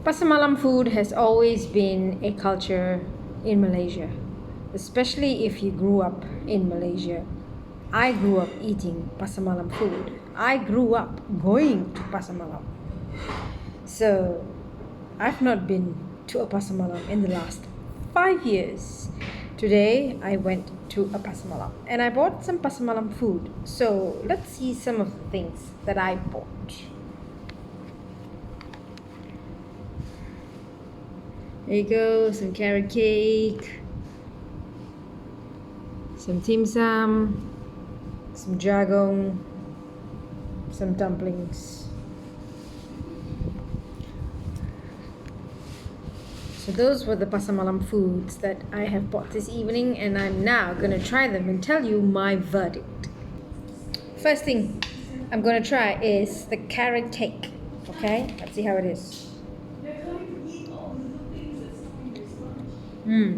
Pasar malam food has always been a culture in Malaysia, especially if you grew up in Malaysia. I grew up eating pasar malam food. I grew up going to pasar malam. So, I've not been to a pasar malam in the last 5 years. Today, I went to a pasar malam and I bought some pasar malam food. So, let's see some of the things that I bought. There you go, some carrot cake, some dim sum, some jagung, some dumplings. So those were the pasar malam foods that I have bought this evening, and I'm now gonna try them and tell you my verdict. First thing I'm gonna try is the carrot cake. Okay, let's see how it is. Mm.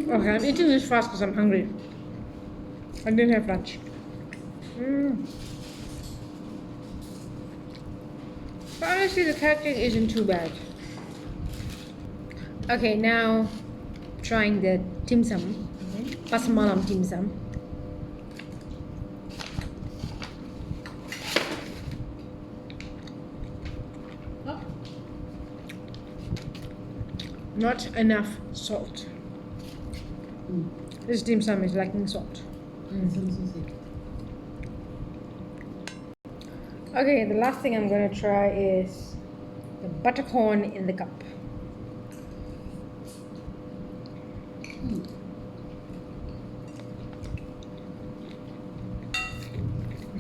Okay, I'm eating this fast because I'm hungry. I didn't have lunch. But honestly, the carrot cake isn't too bad. Okay, now trying the dim sum, pasar malam dim sum. Not enough salt. This dim sum is lacking salt. Okay, the last thing I'm gonna try is the buttercorn in the cup.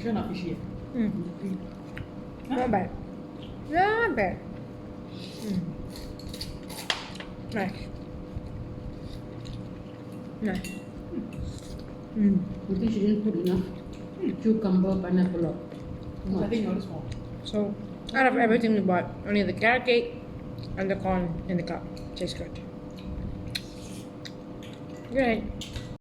Not fishy. Not bad. Not bad. Nice. Nice. I think she didn't put enough cucumber, pineapple. I think not small. So, out of everything we bought, only the carrot cake and the corn in the cup tastes good. Good.